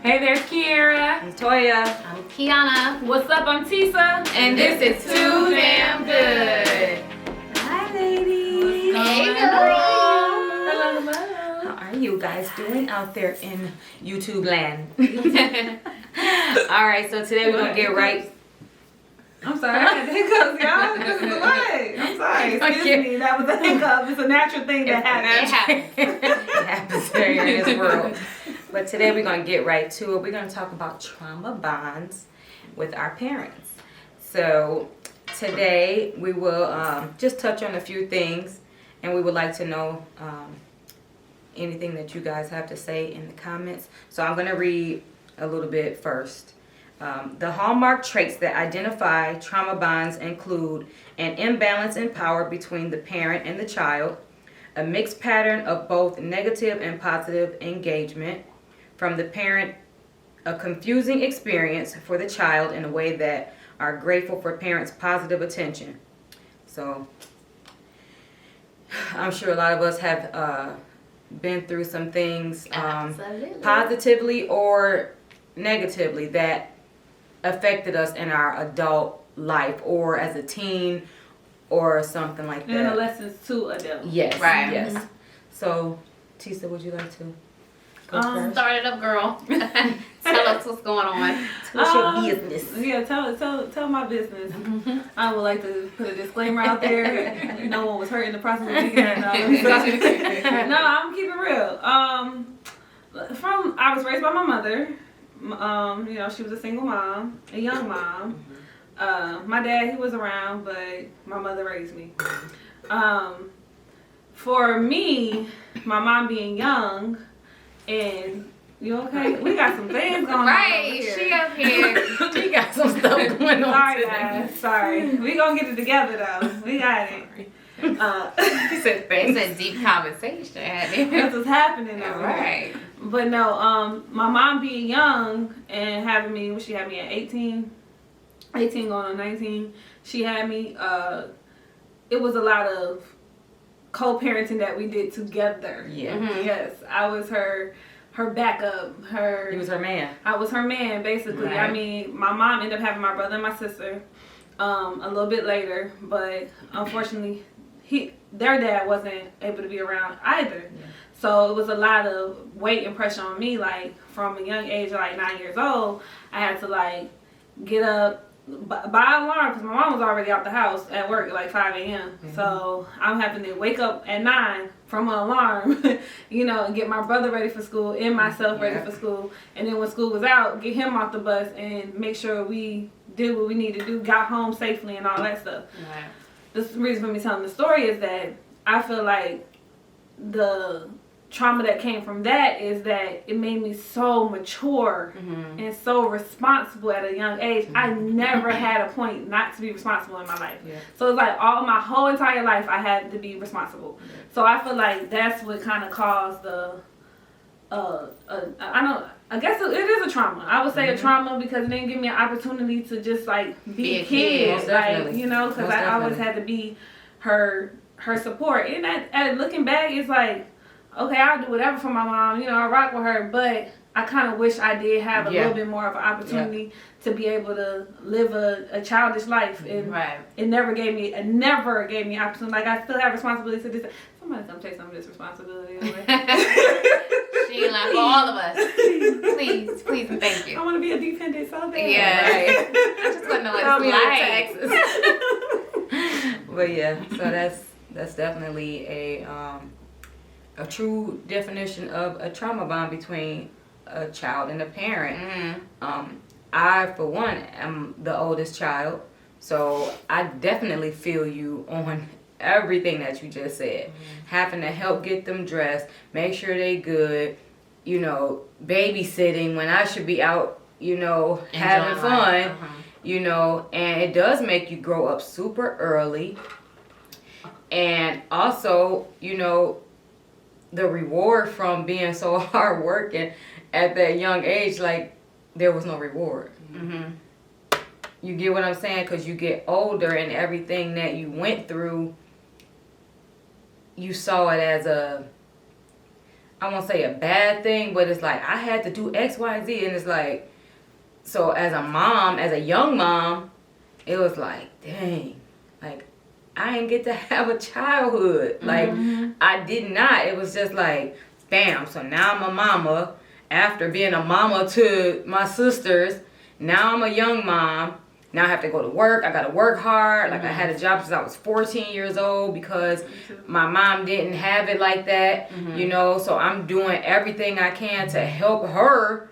Hey, there's Kiera. I'm Toya. I'm Kiana. What's up? I'm Tisa. And this is Too Damn Good. Hi, ladies. Hey, girl. Hello. How are you guys doing out there in YouTube land? All right, so today we're gonna get right. I'm sorry, I had the hiccups, y'all. This is what? I'm sorry. Excuse me. That was a hiccup. It's a natural thing that happens. It happens here in this world. But today we're gonna get right to it. We're gonna talk about trauma bonds with our parents. So today we will just touch on a few things, and we would like to know anything that you guys have to say in the comments. So I'm gonna read a little bit first. The hallmark traits that identify trauma bonds include an imbalance in power between the parent and the child, a mixed pattern of both negative and positive engagement from the parent, a confusing experience for the child in a way that are grateful for parents' positive attention. So I'm sure a lot of us have been through some things positively or negatively that affected us in our adult life or as a teen or something like that. And the lessons to adults. Yes. Right. Yes. So, Tisa, would you like to go first? Start it up, girl. Tell us what's going on. What's your business? Yeah, tell my business. I would like to put a disclaimer out there. No one was hurt in the process of being here. No, I'm keeping it real. I was raised by my mother. She was a single mom, a young mom. My dad, he was around, but my mother raised me. For me, my mom being young, and you okay? We got some things going on over here. She up here. We got some stuff going on Sorry, today. guys. Sorry. We gonna get it together though. We got it. He said It's thanks. a deep conversation. That's what's happening over here. Right. But no, my mom being young and having me, she had me at 18 going on 19. She had me, it was a lot of co-parenting that we did together. Yeah. Mhm. Yes, I was her backup, He was her man. I was her man, basically. Right. I mean, my mom ended up having my brother and my sister a little bit later, but unfortunately, their dad wasn't able to be around either. Yeah. So it was a lot of weight and pressure on me, like from a young age, like 9 years old, I had to like get up, buy an alarm, because my mom was already out the house at work at like 5 a.m. Mm-hmm. So I'm having to wake up at 9 from an alarm, and get my brother ready for school and myself ready for school. And then when school was out, get him off the bus and make sure we did what we need to do, got home safely and all that stuff. Right. The reason for me telling the story is that I feel like the trauma that came from that is that it made me so mature and so responsible at a young age. I never had a point not to be responsible in my life. Yeah. So it's like my whole entire life I had to be responsible. Yeah. So I feel like that's what kind of caused the I guess it is a trauma. I would say a trauma because it didn't give me an opportunity to just like be a kid. Most Like, definitely. because I always had to be her support. And at looking back, it's like, okay, I'll do whatever for my mom. I rock with her, but I kind of wish I did have a little bit more of an opportunity to be able to live a childish life. And it never gave me opportunity. Like, I still have responsibility to this. Somebody's gonna take some of this responsibility away. She ain't like for all of us. Please, and thank you. I want to be a dependent so bad. Yeah. Right. I just want to know what it's like. But yeah, so that's definitely a true definition of a trauma bond between a child and a parent. I, for one, am the oldest child, so I definitely feel you on everything that you just said. Having to help get them dressed, make sure they good, babysitting when I should be out, having fun, and it does make you grow up super early. And also, the reward from being so hard working at that young age, like, there was no reward. You get what I'm saying? Because you get older and everything that you went through, you saw it as I won't say a bad thing, but it's like I had to do X, Y, Z, and it's like, so as a mom, as a young mom, it was like, dang, like I didn't get to have a childhood. Like I did not. It was just like, bam. So now I'm a mama. After being a mama to my sisters, now I'm a young mom. Now I have to go to work. I got to work hard. Like I had a job since I was 14 years old because my mom didn't have it like that, you know. So I'm doing everything I can to help her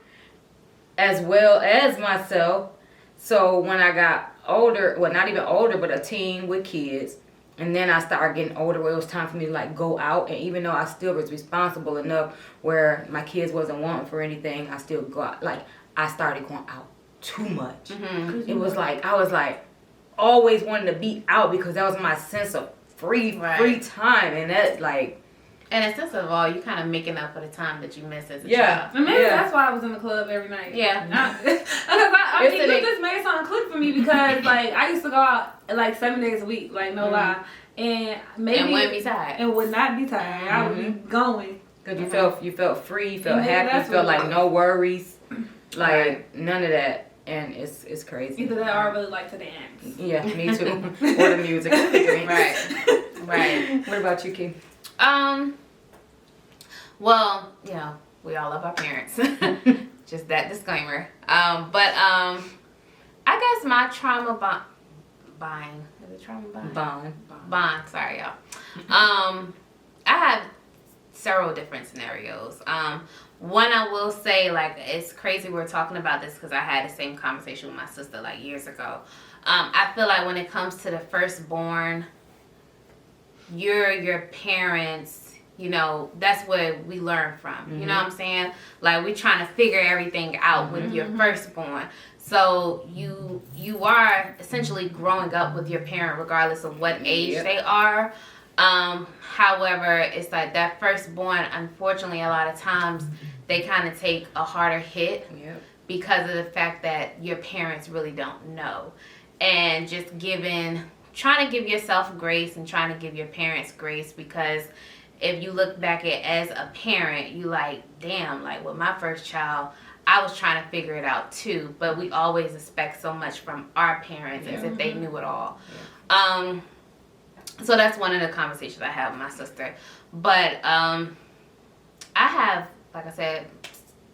as well as myself. So when I got older, well, not even older, but a teen with kids, and then I started getting older where it was time for me to like go out. And even though I still was responsible enough where my kids wasn't wanting for anything, I still go out. Like I started going out too much. It was like, I was like always wanting to be out because that was my sense of free time. And that like, And a sense of all, you kind of making up for the time that you missed as a Yeah. child. And maybe that's why I was in the club every night. Yeah. I mean, you just made something click for me because, like, I used to go out like 7 days a week, like, no lie. And maybe. And wouldn't be tired. And would not be tired. I would be going. because you felt free, you felt And maybe happy, you that's felt what it like was. no worries, like none of that. And it's crazy. Either that or I really like to dance. Yeah, me too. Or the music. Right. Right. What about you, Key? Well, you know, we all love our parents. Just that disclaimer. I guess my trauma bond. Is it trauma bond? Bond. Sorry, y'all. I have several different scenarios. One I will say, like, it's crazy we're talking about this because I had the same conversation with my sister like years ago. I feel like when it comes to the firstborn, your parents, you know, that's what we learn from. You know what I'm saying? Like, we trying to figure everything out with your firstborn. So you are essentially growing up with your parent regardless of what age they are. However, it's like that firstborn, unfortunately, a lot of times they kind of take a harder hit because of the fact that your parents really don't know. And just trying to give yourself grace and trying to give your parents grace, because if you look back at as a parent, you like, damn, like with my first child, I was trying to figure it out too, but we always expect so much from our parents as if they knew it all. So that's one of the conversations I have with my sister. But I have, like I said,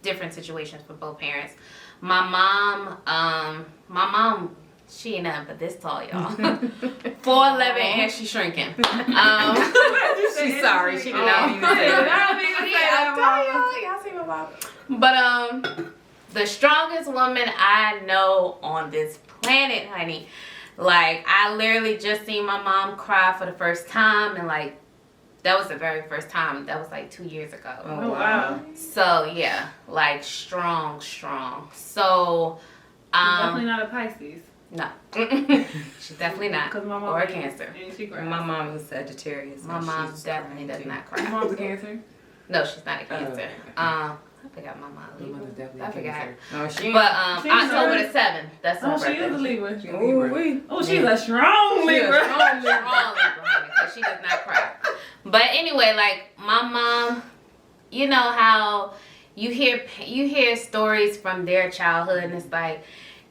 different situations for both parents. My mom, she ain't nothing but this tall, y'all. 4'11" and she's shrinking. She's sorry. She did not mean to say that. Y'all see my mom. But the strongest woman I know on this planet, honey. Like, I literally just seen my mom cry for the first time, and like, that was the very first time. That was like 2 years ago. Oh, wow. So yeah, like strong. So Definitely not a Pisces. no, she's definitely not. Because my mom Or a is, Cancer. and she cries. My mom is Sagittarius. My and mom she's definitely crying does too. not Your cry. mom's a Cancer. No, she's not a Cancer. I forgot my mom. My mother's definitely I a forgot. Cancer. Oh, she. But She's October a- the 7th. That's her Oh, she birthday. is a Libra. She's a Libra. Oh, she's a strong Libra. Strong Libra, honey, because she does not cry. But anyway, like my mom, you know how you hear stories from their childhood, and it's like,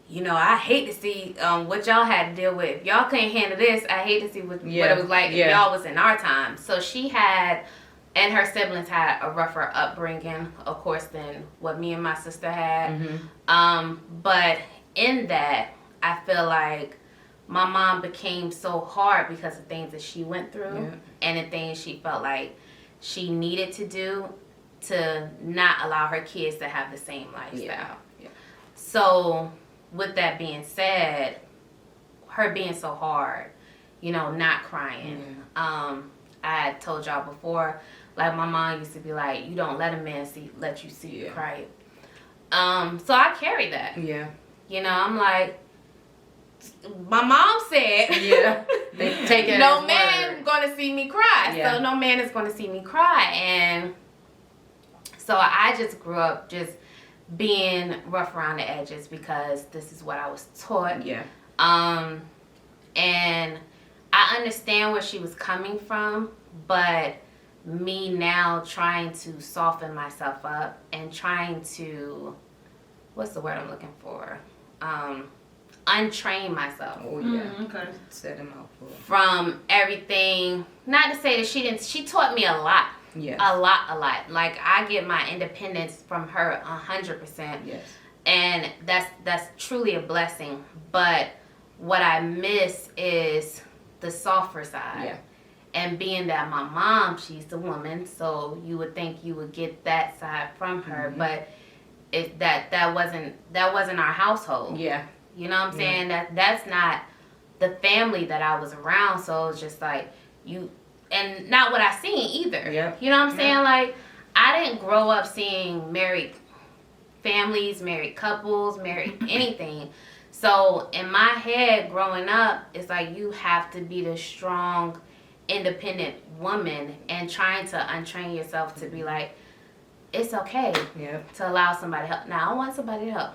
you know, I hate to see what y'all had to deal with. If y'all couldn't handle this, I hate to see what it was like if y'all was in our time. So she had, and her siblings had a rougher upbringing, of course, than what me and my sister had. But in that, I feel like my mom became so hard because of things that she went through and the things she felt like she needed to do to not allow her kids to have the same lifestyle. So with that being said, her being so hard, you know, not crying. I had told y'all before, like my mom used to be like, you don't let a man let you see you cry. So I carry that. Yeah. You know, I'm like, my mom said, They take it no as man word. gonna see me cry. Yeah. So no man is gonna see me cry. And so I just grew up just being rough around the edges because this is what I was taught. Yeah. And I understand where she was coming from, but me now trying to soften myself up and trying to, what's the word I'm looking for? Untrain myself. Oh yeah. Okay. Set him up for. From everything. Not to say that she taught me a lot. Yes. A lot. Like, I get my independence from her 100%. Yes. And that's truly a blessing. But what I miss is the softer side. Yeah. And being that my mom, she's the woman, so you would think you would get that side from her, but that wasn't our household. Yeah. You know what I'm saying? That's not the family that I was around. So it's just like and not what I seen either. Yeah. You know what I'm saying? Like, I didn't grow up seeing married families, married couples, married anything. So in my head, growing up, it's like you have to be the strong, independent woman, and trying to untrain yourself to be like, it's okay to allow somebody help. Now, I want somebody to help.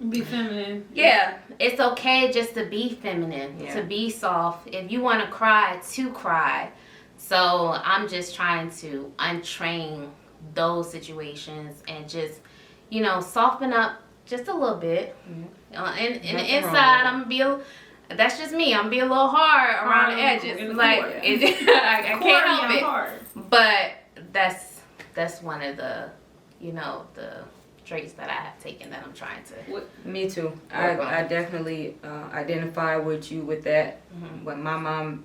Be feminine. Yeah, it's okay just to be feminine, to be soft. If you want to cry, to cry. So I'm just trying to untrain those situations and just, soften up just a little bit. And the inside, I'm going to be that's just me. I'm going to be a little hard around the edges. Like, I can't help it. Hard. But that's one of the, the traits that I have taken that I'm trying to. Me too. I definitely identify with you with that. With my mom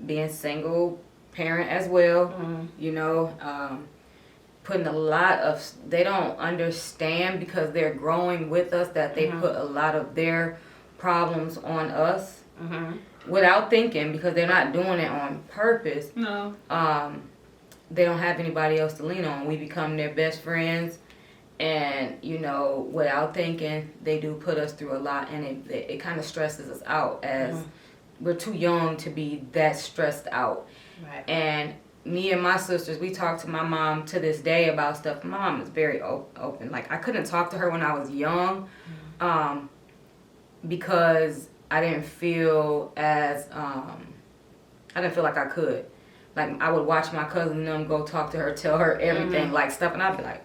being single parent as well, putting a lot of, they don't understand because they're growing with us that they put a lot of their problems on us without thinking, because they're not doing it on purpose. No. They don't have anybody else to lean on. We become their best friends, and without thinking, they do put us through a lot, and it kind of stresses us out as we're too young to be that stressed out. Right. And me and my sisters, we talk to my mom to this day about stuff. My mom is very open. Like, I couldn't talk to her when I was young, because I didn't feel as I didn't feel like I could. Like, I would watch my cousin and them go talk to her, tell her everything, like stuff, and I'd be like,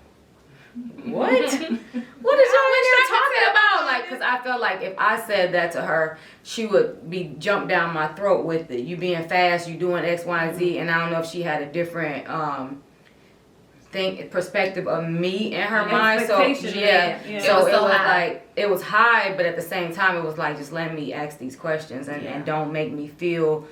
what? What is y'all in there talking about? Like, because I felt like if I said that to her, she would be jumped down my throat with it. You being fast, you doing X, Y, and Z, and I don't know if she had a different perspective of me in her mind. So so it was like, it was high, but at the same time it was like, just let me ask these questions and don't make me feel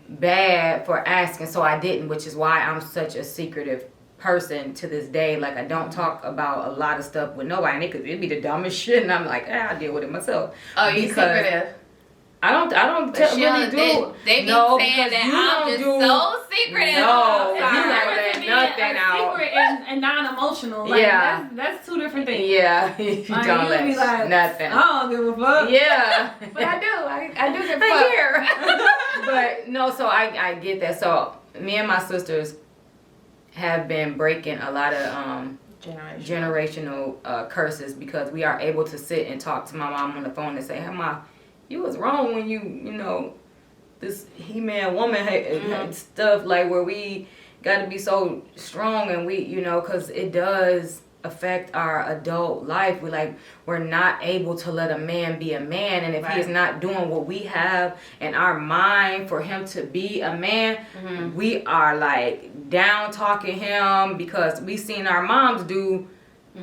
bad for asking. So I didn't, which is why I'm such a secretive person to this day. Like, I don't talk about a lot of stuff with nobody, and it'd be the dumbest shit, and I'm like, I'll deal with it myself. Oh, you secretive? I don't really do. They be saying that I'm just so secretive. No, you don't let nothing out. Secret and non-emotional. Like, that's two different things. Yeah, you like, don't let be like, nothing. I don't give a fuck. Yeah, but I do. I do give a fuck. But no, so I get that. So me and my sisters have been breaking a lot of generational curses, because we are able to sit and talk to my mom on the phone and say, hey, Ma, you was wrong when you this He-Man woman had stuff, like, where we got to be so strong, and we, because it does affect our adult life. We're not able to let a man be a man, and if he is not doing what we have in our mind for him to be a man, we are like down talking him, because we seen our moms do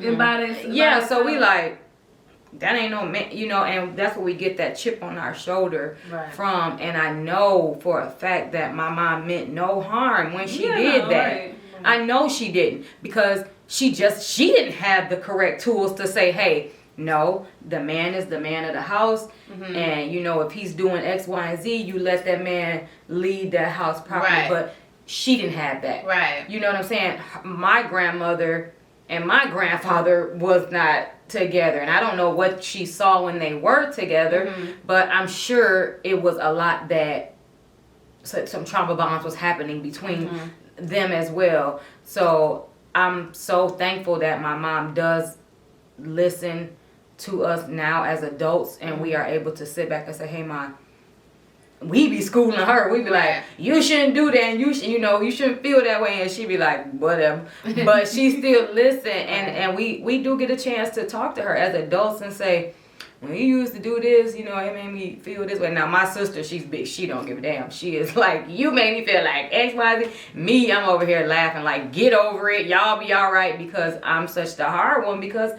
so we like, that ain't no man, and that's where we get that chip on our shoulder from. And I know for a fact that my mom meant no harm when she did that. I know she didn't, because she didn't have the correct tools to say, hey, no, the man is the man of the house, and if he's doing X, Y, and Z, you let that man lead that house properly. But she didn't have that. You know what I'm saying? My grandmother and my grandfather was not together, and I don't know what she saw when they were together, but I'm sure it was a lot that some trauma bonds was happening between them as well. So I'm so thankful that my mom does listen to us now as adults, and we are able to sit back and say, hey, Mom, we be schooling her. We be like, you shouldn't do that, and you shouldn't feel that way, and she be like, whatever. But she still listen, and we do get a chance to talk to her as adults and say, when you used to do this, it made me feel this way. Now my sister, she's big. She don't give a damn. She is like, you made me feel like X, Y, Z. Me, I'm over here laughing like, get over it. Y'all be all right, because I'm such the hard one, because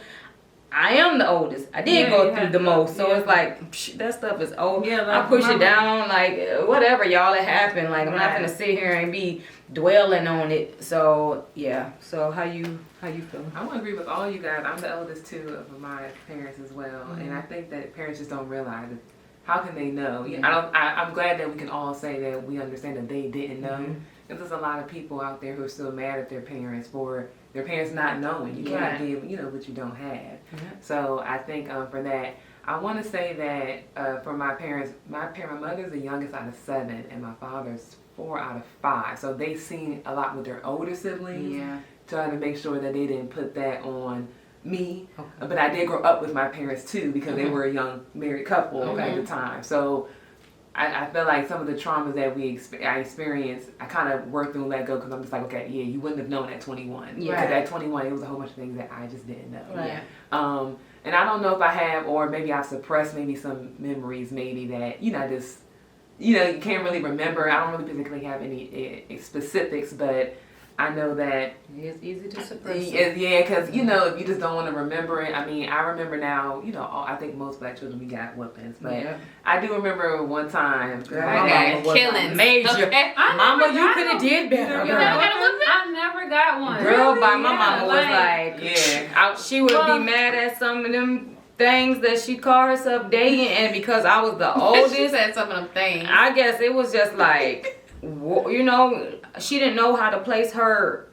I am the oldest. I did go through the most. So it's like, that stuff is old. Yeah, I push it down, like, whatever, y'all, it happened. Like, I'm not going to sit here and be dwelling on it. So, yeah. So, how you feel? I would agree with all you guys. I'm the eldest, too, of my parents as well. Mm-hmm. And I think that parents just don't realize it. How can they know? Mm-hmm. I'm glad that we can all say that we understand that they didn't know. Mm-hmm. Because there's a lot of people out there who are still mad at their parents for their parents not knowing. You can't give, what you don't have. Mm-hmm. So I think for that, I want to say that for my parents, my mother's the youngest out of 7, and my father's 4 out of 5. So they seen a lot with their older siblings, trying to make sure that they didn't put that on me. Okay. But I did grow up with my parents too, because they were a young married couple at the time. So I feel like some of the traumas that I experienced, I kind of worked through and let go, because I'm just like, okay, you wouldn't have known at 21. Yeah. Because at 21, it was a whole bunch of things that I just didn't know. Right. And I don't know if I have, or maybe I've suppressed maybe some memories maybe that, just, you can't really remember. I don't really physically have any specifics, but I know that it's easy to suppress. Yeah, because if you just don't want to remember it. I mean, I remember now. I think most black children, we got whoopings, but I do remember one time. Girl, my mama was major. Okay. Mama, you could have did better. You never got a whooping? I never got one. Girl, my mama was like, she would be mad at some of them things that she called herself dating, and because I was the oldest, she said some of them things. I guess it was just like, she didn't know how to place her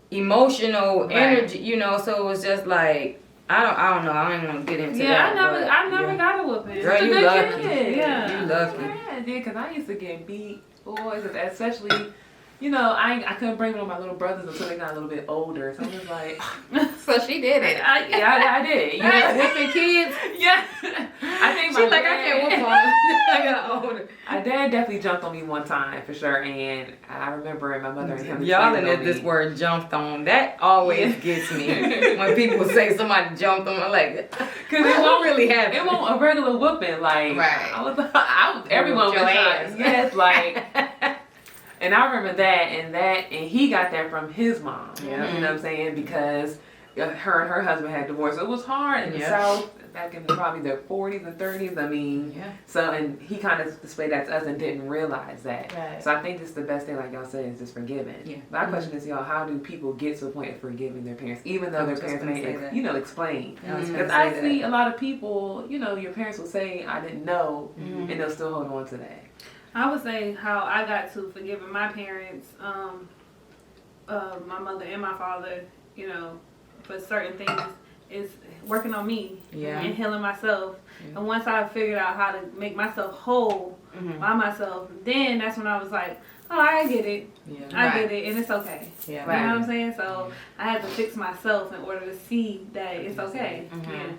emotional energy, so it was just like, I don't know, I ain't gonna get into that. Yeah, I never got a whooping. Girl, you lucky. Yeah. You lucky. Yeah, I did, because I used to get beat, boys, especially, I couldn't bring it on my little brothers until they got a little bit older. So I was like, so she did it. I did. Whipping kids? Yeah. I think she's like, I can't whip on them. I got older. My dad definitely jumped on me one time, for sure. And I remember my mother and him. Y'all in this word jumped on. That always gets me. When people say somebody jumped on, I'm like, because it won't really happen. It won't a regular whooping. Like, everyone was ass. Yes, like. And I remember and he got that from his mom. Yeah. You know what I'm saying? Because her and her husband had divorced. So it was hard in the South back in probably the 40s and 30s. I mean, so, and he kind of displayed that to us and didn't realize that. Right. So I think this the best thing, like y'all said, is just forgiving. Yeah. My question is, y'all, how do people get to the point of forgiving their parents, even though their parents may, explain? Because I see a lot of people, your parents will say, I didn't know, and they'll still hold on to that. I would say how I got to forgiving my parents, my mother and my father, for certain things, is working on me and healing myself. Yeah. And once I figured out how to make myself whole by myself, then that's when I was like, oh, I get it. Yeah. I get it, and it's okay. Yeah. You know what I'm saying? So I had to fix myself in order to see that it's okay. Mm-hmm. Yeah.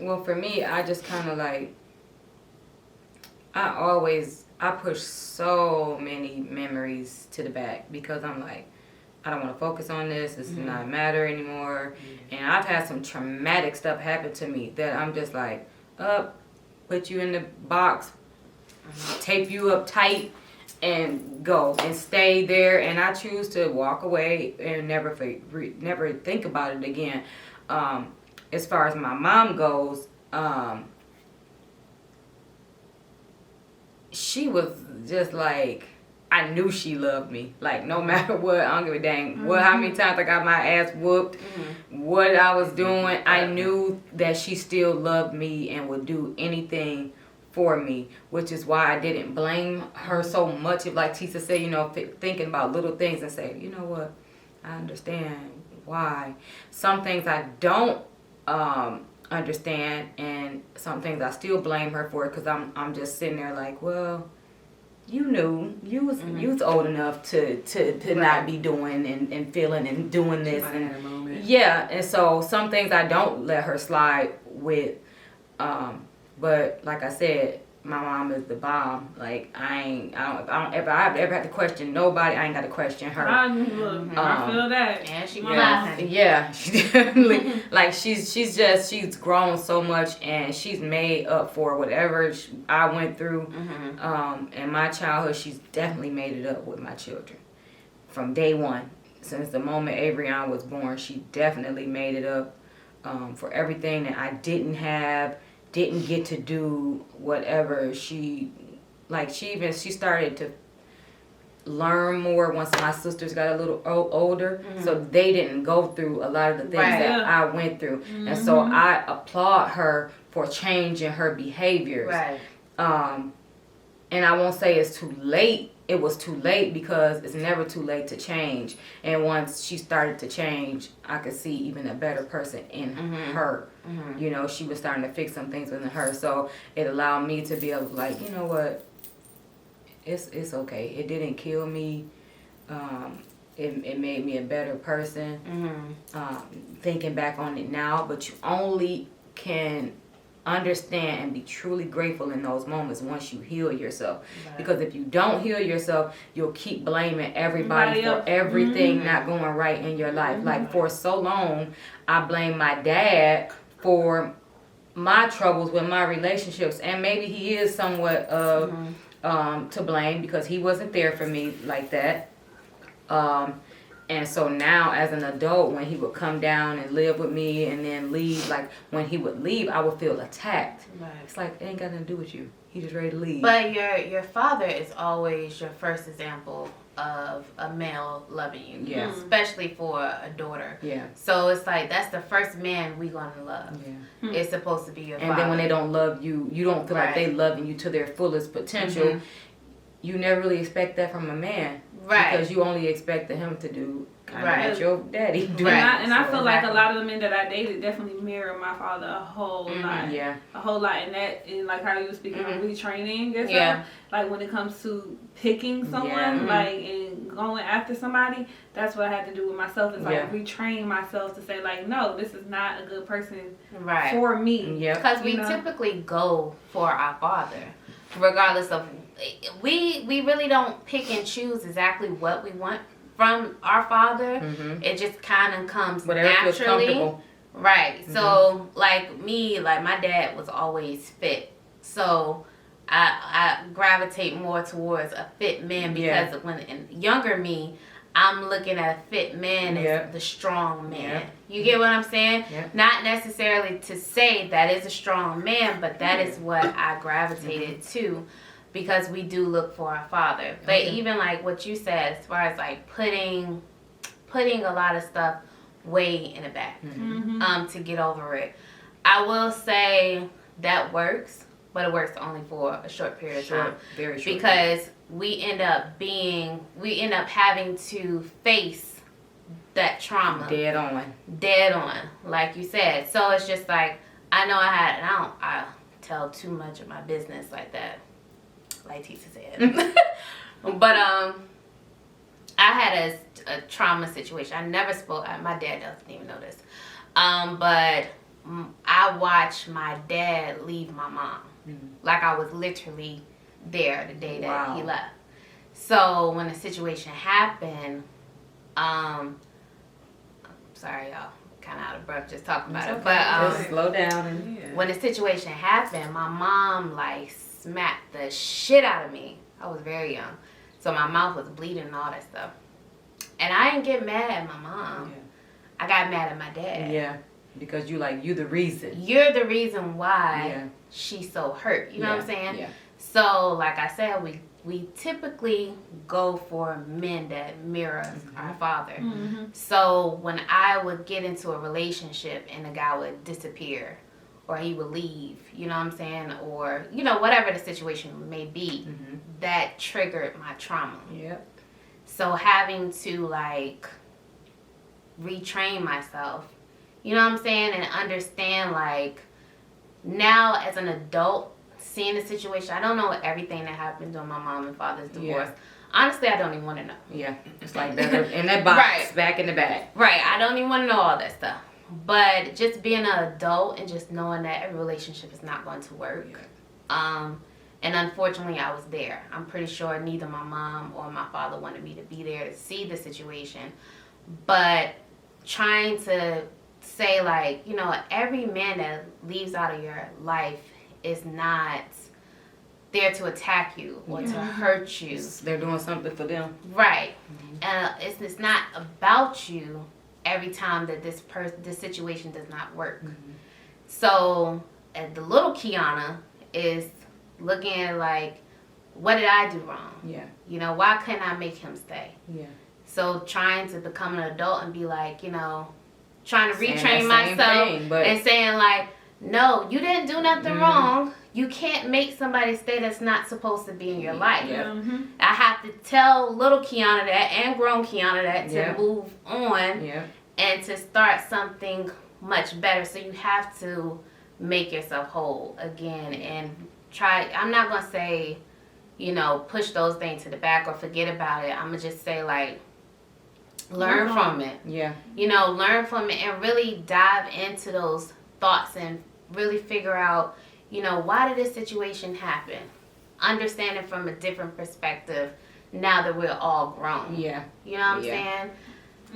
Well, for me, I just kind of like, I push so many memories to the back, because I'm like, I don't want to focus on this. This does not matter anymore. And I've had some traumatic stuff happen to me that I'm just like, put you in the box, tape you up tight, and go and stay there. And I choose to walk away and never think about it again. As far as my mom goes, she was just like, I knew she loved me. Like, no matter what, I don't give a dang how many times I got my ass whooped, what I was doing, I knew that she still loved me and would do anything for me, which is why I didn't blame her so much. If, like Tisa said, thinking about little things and say, you know what, I understand why. Some things I don't understand, and some things I still blame her for, because I'm just sitting there like, well, you knew you was old enough to not be doing and feeling and doing this, and so some things I don't let her slide with, but like I said, my mom is the bomb. Like I don't ever have to question nobody. I ain't got to question her. I feel that. And she Yeah. clapping. Yeah, she definitely, like she's grown so much, and she's made up for whatever I went through. In my childhood, she's definitely made it up with my children from day one. Since the moment Avrion was born, she definitely made it up for everything that I didn't get to do, whatever. She started to learn more once my sisters got a little older, so they didn't go through a lot of the things that I went through. And so I applaud her for changing her behaviors. Right. And I won't say it's too late. It was too late, because it's never too late to change. And once she started to change, I could see even a better person in her. You know, she was starting to fix some things within her. So it allowed me to be able to, like, you know what? It's okay. It didn't kill me. It made me a better person. Thinking back on it now, but you only can understand and be truly grateful in those moments once you heal yourself. Because if you don't heal yourself, you'll keep blaming everybody for everything not going right in your life. Like, for so long, I blamed my dad for my troubles with my relationships, and maybe he is somewhat to blame, because he wasn't there for me like that. And so now, as an adult, when he would come down and live with me and then leave, like, when he would leave, I would feel attacked. It's like, it ain't got nothing to do with you. He just ready to leave. But your father is always your first example of a male loving you. Yeah. Especially for a daughter. Yeah. So it's like, that's the first man we gonna love. Yeah. It's supposed to be your father. And then when they don't love you, you don't feel like they loving you to their fullest potential. You never really expect that from a man. Right. Because you only expected him to do kind of what your daddy do. And I feel like a lot of the men that I dated definitely mirror my father a whole lot. Yeah. A whole lot. And like how you were speaking of retraining and stuff. Like when it comes to picking someone, like, and going after somebody, that's what I had to do with myself. Is like retrain myself to say, like, no, this is not a good person for me. Yeah. Because we typically go for our father, regardless of, we really don't pick and choose exactly what we want from our father. It just kind of comes naturally. Right. So like me, like my dad was always fit. So I gravitate more towards a fit man, because when in younger me, I'm looking at a fit man as the strong man. You get what I'm saying? Not necessarily to say that is a strong man, but that is what I gravitated to. Because we do look for our father. But even like what you said, as far as like putting a lot of stuff way in the back to get over it. I will say that works, but it works only for a short period of time. Very short. Because we end up having to face that trauma. Dead on. Like you said. So it's just like, I know I tell too much of my business like that. Like Tisa said. But I had a trauma situation. I never spoke. My dad doesn't even know this. But I watched my dad leave my mom. Like I was literally there the day that he left. So when the situation happened, sorry y'all, kind of out of breath just talking about it. But just slow down. And when the situation happened, my mom like smacked the shit out of me. I was very young, so my mouth was bleeding and all that stuff. And I didn't get mad at my mom. I got mad at my dad. Yeah, because you the reason. You're the reason why she's so hurt. You know what I'm saying? Yeah. So like I said, we typically go for men that mirror our father. So when I would get into a relationship and the guy would disappear, or he would leave, you know what I'm saying? Or, whatever the situation may be, that triggered my trauma. Yep. So having to, like, retrain myself, you know what I'm saying? And understand, like, now as an adult, seeing the situation, I don't know everything that happened during my mom and father's divorce. Honestly, I don't even want to know. Yeah. It's like that in that box, back in the back. Right. I don't even want to know all that stuff. But just being an adult and just knowing that every relationship is not going to work. And And unfortunately, I was there. I'm pretty sure neither my mom or my father wanted me to be there to see the situation. But trying to say, like, you know, every man that leaves out of your life is not there to attack you or to hurt you. They're doing something for them. Right. It's not about you every time that this situation does not work. So the little Kiana is looking at like, what did I do wrong? Yeah. You know, why couldn't I make him stay? Yeah. So trying to become an adult and be like, you know, trying to Saying retrain that same myself thing, but- and saying like, no, you didn't do nothing wrong. You can't make somebody stay that's not supposed to be in your life. Yeah. I have to tell little Kiana that and grown Kiana that to Yeah. move on Yeah. and to start something much better. So you have to make yourself whole again and try. I'm not going to say, you know, push those things to the back or forget about it. I'm going to just say, like, learn from it. Yeah. You know, learn from it and really dive into those thoughts and really figure out, you know, why did this situation happen? Understand it from a different perspective now that we're all grown. Yeah. You know what I'm Yeah. saying?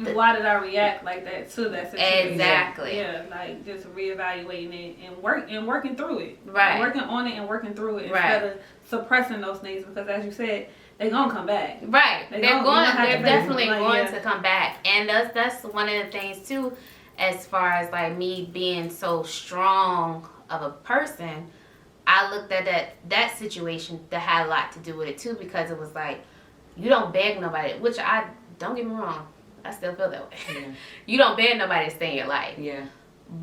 And why did I react like that to that situation? Exactly. Yeah, like just reevaluating it and working through it. Right. Working on it and working through it Right. instead of suppressing those things because, as you said, they're gonna come back. Right. They They're don't- you don't have to they're face definitely it, like, going yeah. to come back. And that's one of the things too, as far as like me being so strong of a person, I looked at that situation that had a lot to do with it too, because it was like, you don't beg nobody, which I don't get me wrong, I still feel that way. Yeah. You don't beg nobody to stay in your life. Yeah.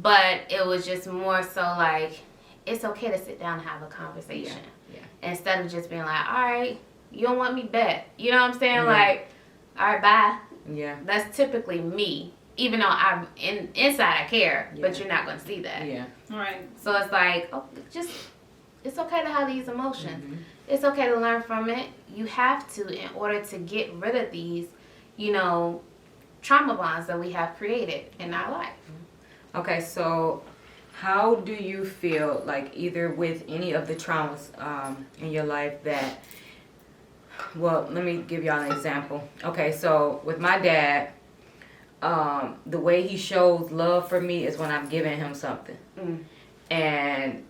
But it was just more so like, it's okay to sit down and have a conversation. Yeah. Instead of just being like, all right, you don't want me back. You know what I'm saying? Yeah. Like, all right, bye. Yeah. That's typically me. Even though I'm inside I care, but Yeah. you're not going to see that. Yeah. Right. So it's like, oh, it's okay to have these emotions. Mhm. It's okay to learn from it. You have to in order to get rid of these, you know, trauma bonds that we have created in our life. Okay, so how do you feel like either with any of the traumas in your life that, well, let me give y'all an example. Okay, so with my dad, the way he shows love for me is when I'm giving him something. And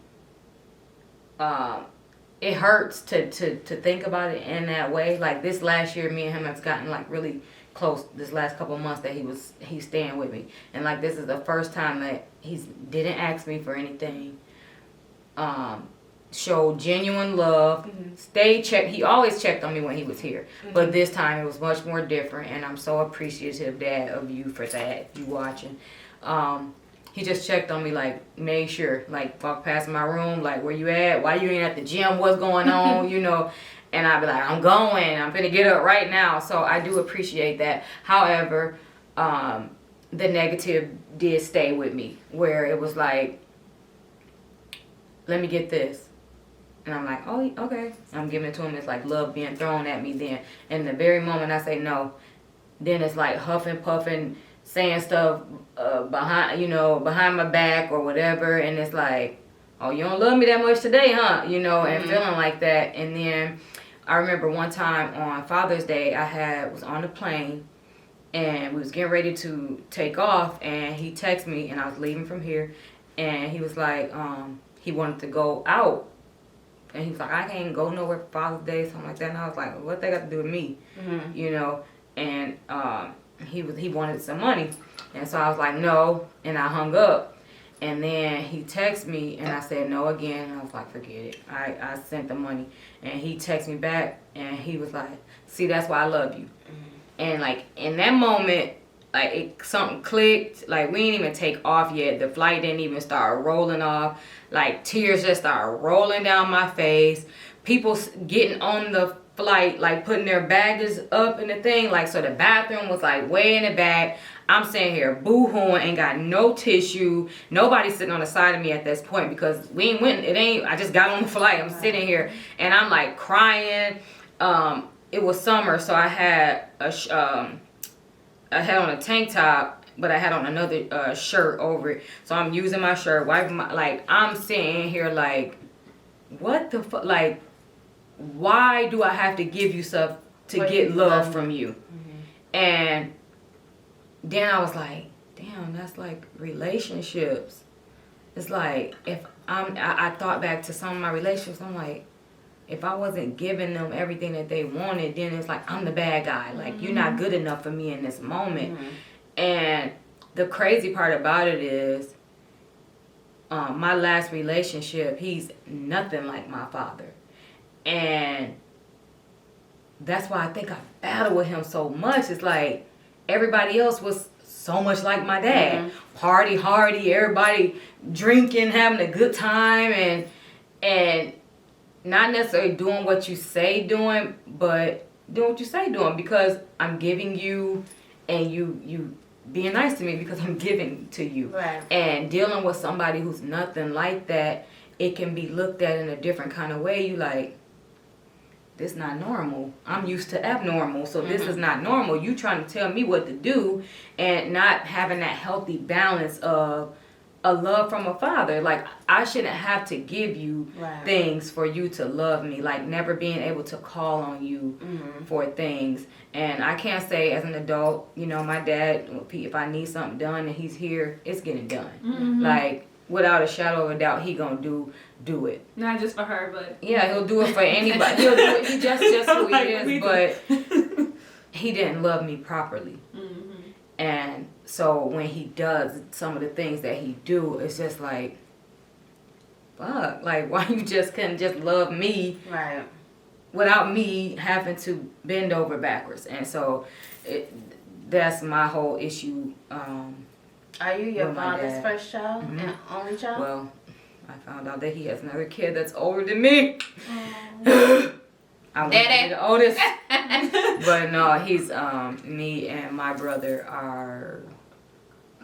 it hurts to think about it in that way. Like this last year, me and him have gotten like really close this last couple of months that he's staying with me. And like this is the first time that he didn't ask me for anything. Showed genuine love. He always checked on me when he was here. But this time it was much more different, and I'm so appreciative, Dad, of you for that, you watching. He just checked on me, like, made sure, like, walk past my room, like, where you at? Why you ain't at the gym? What's going on? You know? And I'd be like, I'm going. I'm finna get up right now. So I do appreciate that. However, the negative did stay with me, where it was like, let me get this. And I'm like, oh, okay. I'm giving it to him. It's like love being thrown at me then. And the very moment I say no, then it's like huffing, puffing, saying stuff behind my back or whatever. And it's like, oh, you don't love me that much today, huh? You know, and feeling like that. And then I remember one time on Father's Day, I was on the plane and we was getting ready to take off, and he texted me, and I was leaving from here, and he was like, he wanted to go out. And he was like, I can't go nowhere for Father's Day, something like that. And I was like, what they got to do with me? You know? And he wanted some money. And so I was like, no. And I hung up. And then he texted me, and I said no again. And I was like, forget it. I sent the money. And he texted me back, and he was like, see, that's why I love you. And, like, in that moment, like, something clicked. Like, we didn't even take off yet. The flight didn't even start rolling off. Like, tears just started rolling down my face. People getting on the flight, like, putting their baggage up in the thing. Like, so the bathroom was, like, way in the back. I'm sitting here boo-hooing, ain't got no tissue. Nobody's sitting on the side of me at this point because I just got on the flight. I'm sitting here, and I'm, like, crying. It was summer, so I had on a tank top, but I had on another shirt over it. So I'm using my shirt, wiping I'm sitting here like, what the fuck? Like, why do I have to give you stuff to For get you. love from you? And then I was like, damn, that's like relationships. It's like, if I thought back to some of my relationships, I'm like, if I wasn't giving them everything that they wanted, then it's like, I'm the bad guy. Like, you're not good enough for me in this moment. And the crazy part about it is, my last relationship, he's nothing like my father. And that's why I think I battle with him so much. It's like, everybody else was so much like my dad. Party hardy, everybody drinking, having a good time, and not necessarily doing what you say doing, but doing what you say doing, because I'm giving you, and you being nice to me because I'm giving to you. Right. And dealing with somebody who's nothing like that, it can be looked at in a different kind of way. You like, this not normal. I'm used to abnormal, so this is not normal. You trying to tell me what to do, and not having that healthy balance of a love from a father. Like, I shouldn't have to give you things for you to love me. Like, never being able to call on you for things. And I can't say as an adult, you know, my dad, if I need something done and he's here, it's getting done. Like, without a shadow of a doubt, he gonna do it. Not just for her, but Yeah, he'll do it for anybody. He'll do it. He just who he Like is, we but he didn't love me properly. And so when he does some of the things that he do, it's just like, fuck, like, why you just couldn't just love me Right. without me having to bend over backwards. And so that's my whole issue. Are you your With my father's dad. first child and only child? Well, I found out that he has another kid that's older than me. I want to be Daddy. the oldest. But no, he's me and my brother are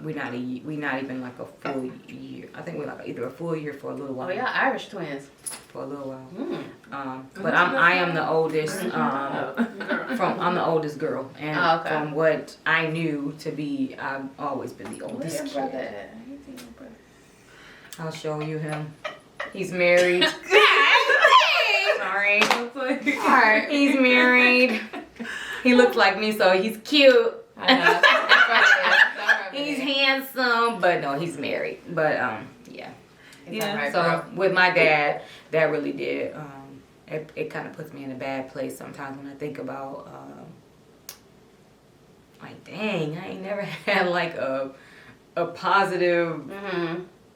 we not even like a full year. I think we're like either a full year for a little while. Oh, y'all Irish twins. For a little while. Mm. But I am the oldest. girl. I'm the oldest girl, and Oh, okay. from what I knew to be, I've always been the Where's oldest your kid. brother at? Where's your brother? I'll show you him. He's married. Sorry. Alright. He's married. He looks like me, so he's cute. He's handsome, but no, he's married. But yeah. Yeah. So with my dad, that really did. It kind of puts me in a bad place sometimes when I think about like, dang, I ain't never had like a positive.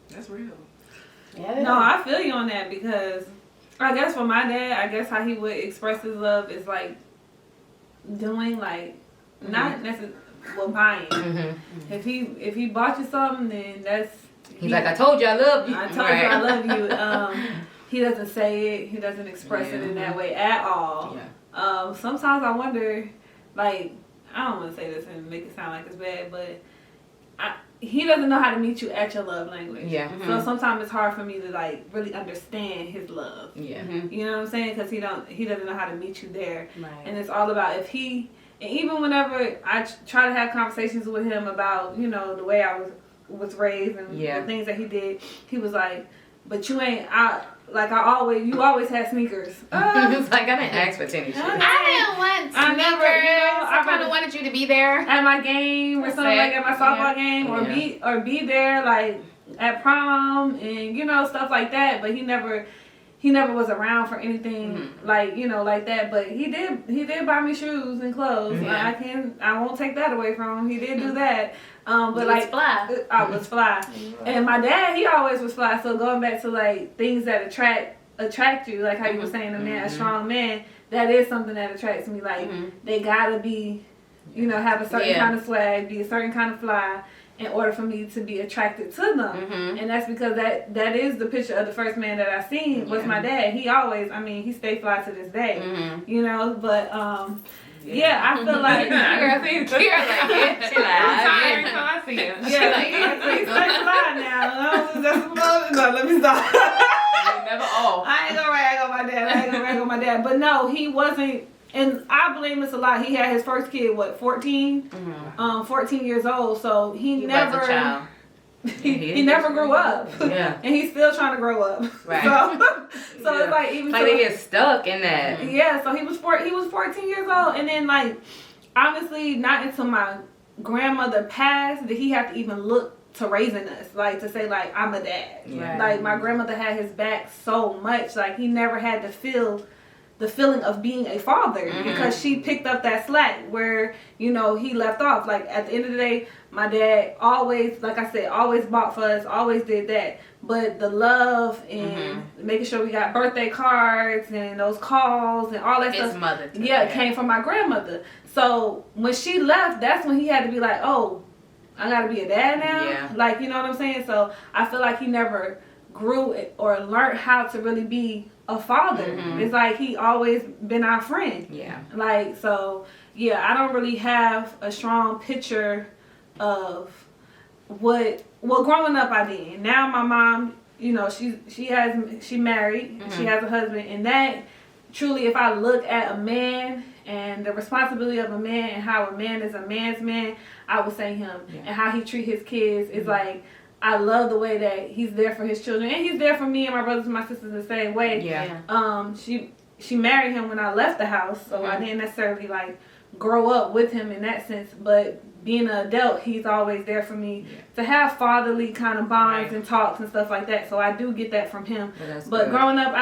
That's real. Yeah, No, I feel you on that, because I guess for my dad, I guess how he would express his love is like doing like not necessarily buying. If he bought you something, then that's He's like, I told you I love you. I told you I love you. He doesn't say it. He doesn't express it in that way at all. Yeah. Sometimes I wonder, like, I don't want to say this and make it sound like it's bad, but he doesn't know how to meet you at your love language. Yeah. So sometimes it's hard for me to like really understand his love. Yeah. You know what I'm saying? Because he doesn't know how to meet you there. Right. And it's all about and even whenever I try to have conversations with him about, you know, the way I was raised and the things that he did, he was like, but you ain't you always had sneakers. It's like, I didn't ask for tennis shoes. I didn't want sneakers. I never, I kind of wanted you to be there. At my game or something, like at my softball game, or be there like at prom and, you know, stuff like that. But he never was around for anything like, you know, like that. But he did buy me shoes and clothes. I won't take that away from him. He did do that. But You like was fly. I was fly. And my dad, he always was fly. So going back to like things that attract you, like how you were saying, a strong man, that is something that attracts me. Like they gotta be, you know, have a certain kind of swag, be a certain kind of fly, in order for me to be attracted to them. And that's because that is the picture of the first man that I seen was my dad. He always, he stayed fly to this day, you know. But I feel like he's fly now. No, let me stop. Never off. I ain't gonna rag on my dad. But no, he wasn't. And I blame this a lot. He had his first kid, 14? 14 years old. So he never. Was a child. he never grew up. Yeah. And he's still trying to grow up. Right. So it's like even Like so, they get stuck in that. yeah, so he was 14 years old, and then like honestly, not until my grandmother passed did he have to even look to raising us, like to say like I'm a dad. Yeah. Like my grandmother had his back so much, like he never had to feel the feeling of being a father because she picked up that slack where, you know, he left off. Like at the end of the day, my dad always, like I said, always bought for us, always did that. But the love and making sure we got birthday cards and those calls and all that His stuff. mother. Yeah, it came from my grandmother. So when she left, that's when he had to be like, oh, I gotta be a dad now. Yeah. Like, you know what I'm saying? So I feel like he never grew or learned how to really be a father. It's like he always been our friend. Yeah. Like, so yeah, I don't really have a strong picture of well, growing up I did. Now my mom, you know, she married, she has a husband, and that truly, if I look at a man and the responsibility of a man and how a man is a man's man, I would say him. And how he treat his kids is like, I love the way that he's there for his children, and he's there for me and my brothers and my sisters the same way. Yeah. She married him when I left the house, so I didn't necessarily like grow up with him in that sense, but being an adult, he's always there for me to have fatherly kind of bonds and talks and stuff like that. So I do get that from him. But growing up,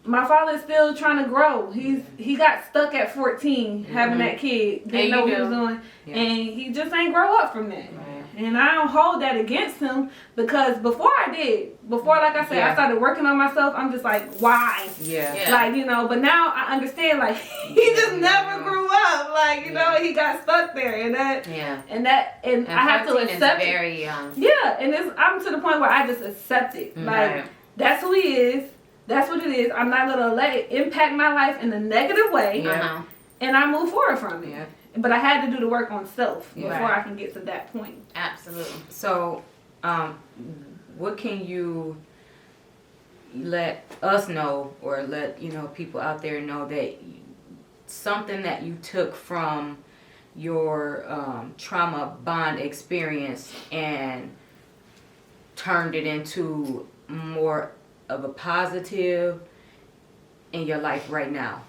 my father's still trying to grow. He got stuck at 14 having that kid, didn't know what he was doing, and he just ain't grow up from that. And I don't hold that against him because before like I said, I started working on myself, I'm just like, why? Yeah. Like, you know, but now I understand, like, he just never grew up. Like, you know, he got stuck there. And I have to accept is very young. Yeah, and I'm to the point where I just accept it. Like, that's who he is. That's what it is. I'm not going to let it impact my life in a negative way. And I move forward from it. Yeah. But I had to do the work on self before I can get to that point. Absolutely. So, what can you let us know, or let people out there know that something that you took from your trauma bond experience and turned it into more of a positive in your life right now?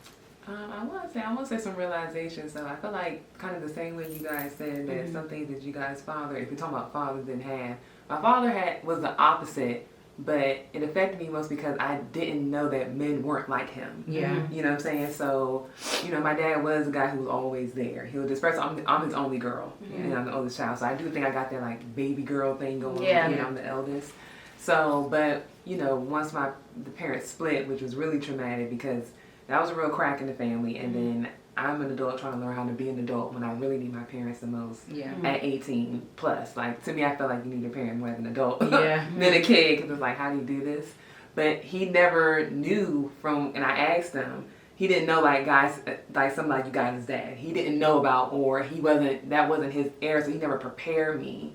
I want to say some realization. So I feel like kind of the same way you guys said that some things that you guys father, if you're talking about fathers, didn't have. My father was the opposite, but it affected me most because I didn't know that men weren't like him. Yeah. You know what I'm saying? So, my dad was a guy who was always there. He was first. I'm his only girl, and I'm the oldest child. So I do think I got that like baby girl thing going on. I'm the eldest. So, but once the parents split, which was really traumatic because that was a real crack in the family, and then I'm an adult trying to learn how to be an adult when I really need my parents the most. At 18 plus, like to me, I felt like you need your parents more as an adult than a kid, because it's like, how do you do this? But he never knew and I asked him, he didn't know like guys, like somebody like you guys' dad. He didn't know about, or that wasn't his area, so he never prepared me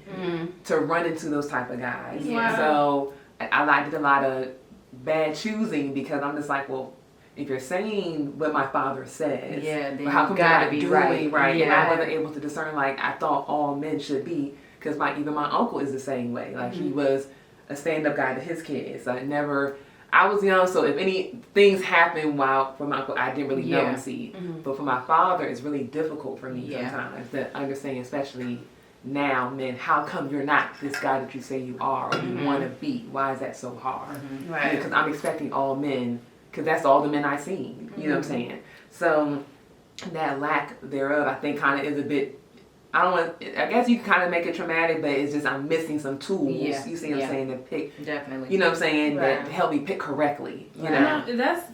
to run into those type of guys. Wow. So I did a lot of bad choosing because I'm just like, well, if you're saying what my father says, then how come you gotta be doing right? Yeah. And I wasn't able to discern like I thought all men should be, because even my uncle is the same way. Like he was a stand-up guy to his kids. I was young, so if any things happened for my uncle, I didn't really know and see. But for my father, it's really difficult for me sometimes to understand, especially now, men, how come you're not this guy that you say you are or you want to be? Why is that so hard? Right. Because I'm expecting all men, because that's all the men I've seen. You know what I'm saying? So that lack thereof, I think, kind of is a bit. I guess you can kind of make it traumatic, but it's just I'm missing some tools. Yeah. You see what I'm saying? To pick. Definitely. You know what I'm saying? Right. That help me pick correctly. You And know. that's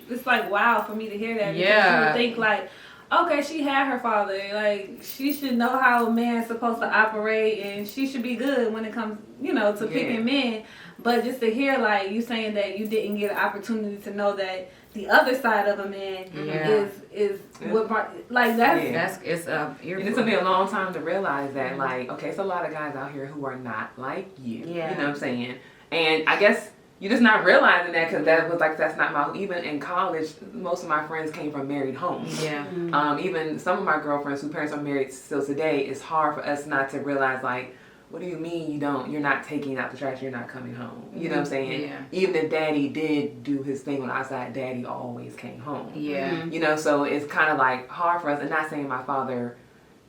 it's like wow for me to hear that. Because Yeah. you would think like, okay, she had her father. Like she should know how a man's supposed to operate, and she should be good when it comes, to picking men. But just to hear like you saying that you didn't get an opportunity to know that the other side of a man is what like that's it's And it took me a long time to realize that, like, okay, it's a lot of guys out here who are not like you. Yeah. You know what I'm saying? And I guess you're just not realizing that because that was like, that's not my, even in college, most of my friends came from married homes. Yeah. Even some of my girlfriends whose parents are married still today, it's hard for us not to realize, like, what do you mean you're not taking out the trash, you're not coming home? You know what I'm saying? Yeah. Even if daddy did do his thing on the outside, daddy always came home. Yeah. You know, so it's kind of like hard for us, and not saying my father,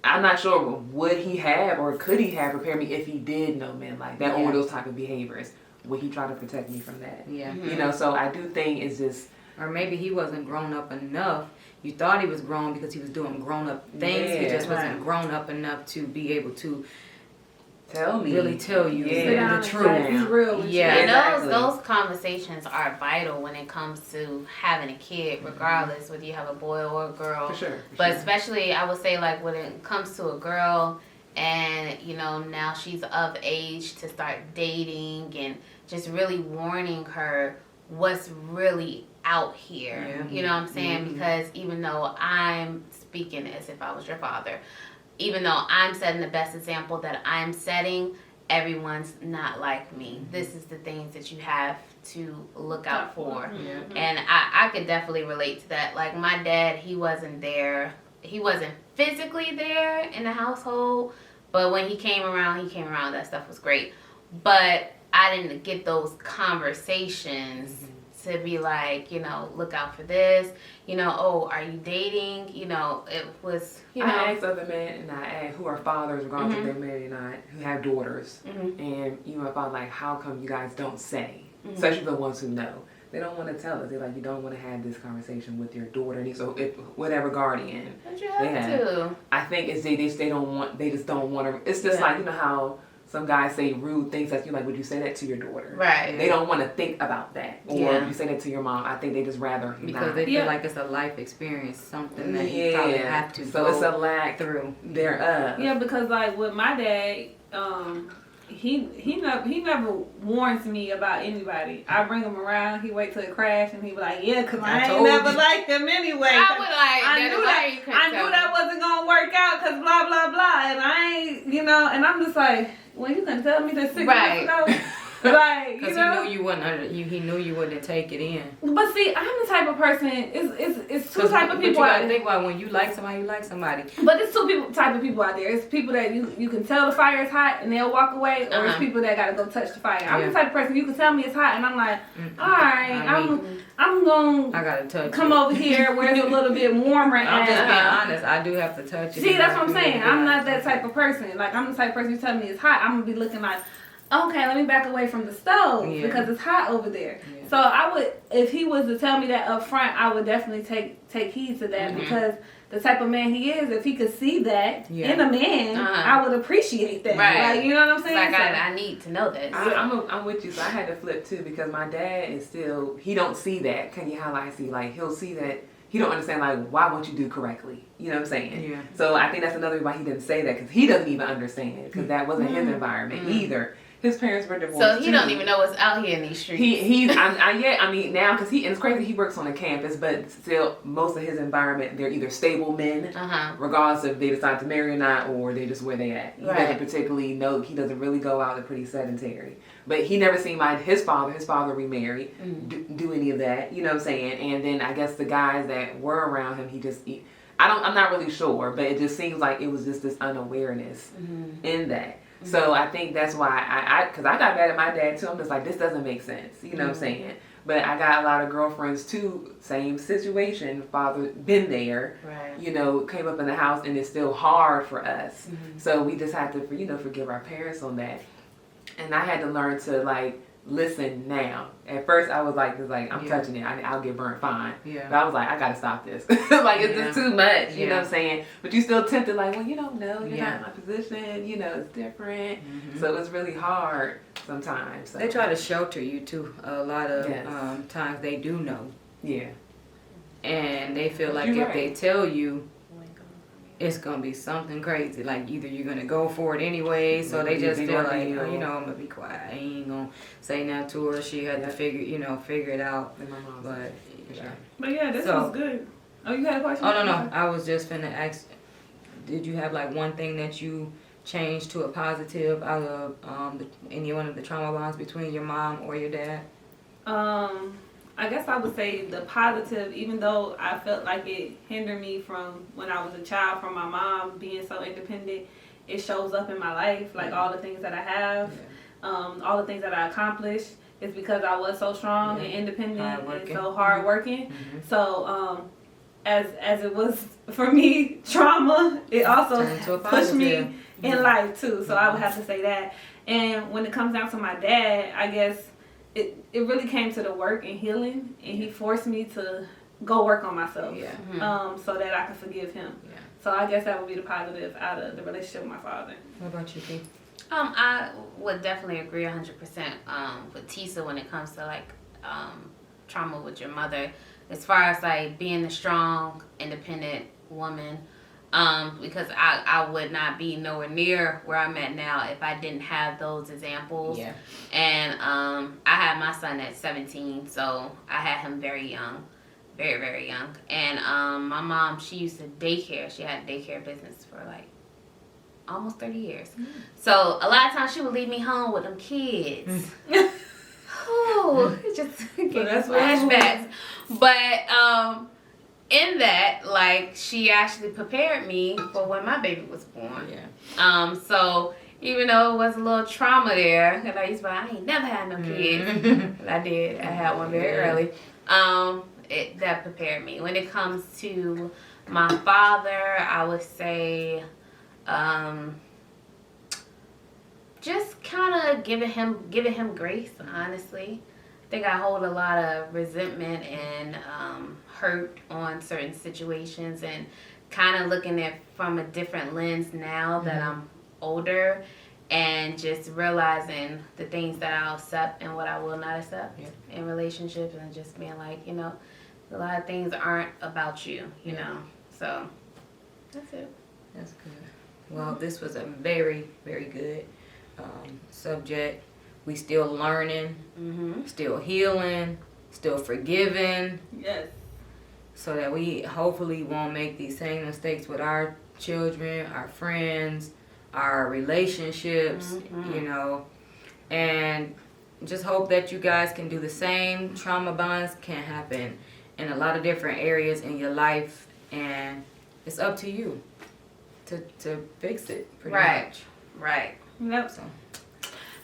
I'm not sure would he have or could he have prepared me if he did know men like that or those type of behaviors. Would he try to protect me from that? Yeah. You know, so I do think it's just, Or maybe he wasn't grown up enough. You thought he was grown because he was doing grown up things. He Yeah. just wasn't grown up enough to be able to tell me. really tell you Yeah. the truth. He's real with Yeah. you. And Exactly. those conversations are vital when it comes to having a kid, regardless whether you have a boy or a girl. For sure. But especially, I would say, like, when it comes to a girl and, you know, now she's of age to start dating and just really warning her what's really out here. Yeah. You know what I'm saying? Because even though I'm speaking as if I was your father, even though I'm setting the best example that I'm setting, everyone's not like me. This is the things that you have to look out for. Yeah. And I could definitely relate to that. Like, my dad, he wasn't there. He wasn't physically there in the household, but when he came around, that stuff was great. But I didn't get those conversations to be like, you know, look out for this. You know, oh, are you dating? You know, it was, you know. I asked other men, and I asked who are fathers, regardless if they're married or not, who have daughters. And you know, if I'm like, how come you guys don't say? Especially the ones who know. They don't want to tell us. They're like, you don't want to have this conversation with your daughter. And so, if whatever guardian, But you have to. I think it's they just don't want to. It's just like, you know how some guys say rude things that you like. Would you say that to your daughter? Right. They don't want to think about that, or Yeah. would you say that to your mom? I think they just rather Because not. they feel Yeah. like it's a life experience, something that you probably have to so go it's a lack through. thereof. Yeah, because like with my dad, he never warns me about anybody. I bring him around, he wait till it crash, and he be like, yeah, cause I ain't told never you. liked him anyway. I would like I that. knew Why that. you couldn't I tell knew me? that wasn't gonna work out, cause blah blah blah, and I ain't, you know, and I'm just like, well, you can tell me that 6 Right. months ago. Like, you Because know. he knew you wouldn't take it in. But see, I'm the type of person. It's two type of But you people out gotta there. think about when you like somebody, you like somebody. But it's type of people out there. It's people that you can tell the fire is hot and they'll walk away, or it's people that gotta go touch the fire. I'm Yeah. the type of person you can tell me it's hot and I'm like, all right, I mean, I'm I gonna gotta touch come it. over here where it's a little bit warmer. I'm just and being honest. I do have to touch it. see, that's what I'm saying. I'm not that type of person. Like, I'm the type of person you tell me it's hot, I'm gonna be looking like, okay, let me back away from the stove because it's hot over there. Yeah. So I would, if he was to tell me that up front, I would definitely take heed to that because the type of man he is, if he could see that in a man, I would appreciate that. Right. Like, you know what I'm saying? Like, So- I need to know this. I'm with you. So I had to flip too because my dad is still, he don't see that. Can you highlight? See, like he'll see that. He don't understand like why won't you do correctly? You know what I'm saying? Yeah. So I think that's another reason why he didn't say that because he doesn't even understand because that wasn't his environment either. His parents were divorced. So he too. don't even know what's out here in these streets. I mean now because and it's crazy he works on a campus but still most of his environment they're either stable men regardless if they decide to marry or not or they just where they at. He doesn't particularly know, he doesn't really go out, they're pretty sedentary. But he never seen his father remarried do any of that, you know what I'm saying? And then I guess the guys that were around him I'm not really sure but it just seems like it was just this unawareness in that. So I think that's why because I got mad at my dad too. I'm just like, this doesn't make sense. You know what I'm saying? But I got a lot of girlfriends too, same situation. Father been there, you know, came up in the house and it's still hard for us. So we just have to, you know, forgive our parents on that. And I had to learn to like listen now. At first I was like, I'm touching it. I'll get burnt fine. Yeah. But I was like, I gotta stop this. Like it's just too much. You know what I'm saying? But you still tempted like, well, you don't know. You're not in my position. You know, it's different. So it's really hard sometimes. So. They try to shelter you too. A lot of Yes. times they do know. Yeah. And they feel like You're if they tell you, it's gonna be something crazy. Like either you're gonna go for it anyway, so they just feel like, oh, you know, I'm gonna be quiet. I ain't gonna say nothing to her. She had to figure it out. And my mom's But sure. But yeah, this So- was good. Oh, you had a question? oh no, I was just finna ask. Did you have like one thing that you changed to a positive out of any one of the trauma bonds between your mom or your dad? I guess I would say the positive, even though I felt like it hindered me from when I was a child from my mom being so independent, it shows up in my life, like all the things that I have, all the things that I accomplished. It's because I was so strong and independent and so hardworking. So as it was for me, trauma, it also pushed me in life too. So I would have to say that. And when it comes down to my dad, I guess it really came to the work and healing, and he forced me to go work on myself, so that I could forgive him. So I guess that would be the positive out of the relationship with my father. What about you, Keith? I would definitely agree 100% with Tisa when it comes to like trauma with your mother, as far as like being a strong, independent woman. Because I would not be nowhere near where I'm at now if I didn't have those examples. Yeah. And I had my son at 17, so I had him very young, very, very young. And my mom, she used to daycare. She had a daycare business for like almost 30 years. So a lot of times she would leave me home with them kids. Oh, it just gets flashbacks. But in that, like, she actually prepared me for when my baby was born. So even though it was a little trauma there, because I used to be like, I ain't never had no kids. But I did. I had one very early. That prepared me. When it comes to my father, I would say just kind of giving him grace, honestly. I think I hold a lot of resentment and hurt on certain situations, and kind of looking at from a different lens now that I'm older, and just realizing the things that I'll accept and what I will not accept in relationships, and just being like, you know, a lot of things aren't about you, you know. So that's it. That's good. Well, this was a very, very good subject. We still learning, still healing, still forgiving. Yes. So that we hopefully won't make these same mistakes with our children, our friends, our relationships, you know. And just hope that you guys can do the same. Trauma bonds can happen in a lot of different areas in your life, and it's up to you to fix it pretty much. Right. Yep. So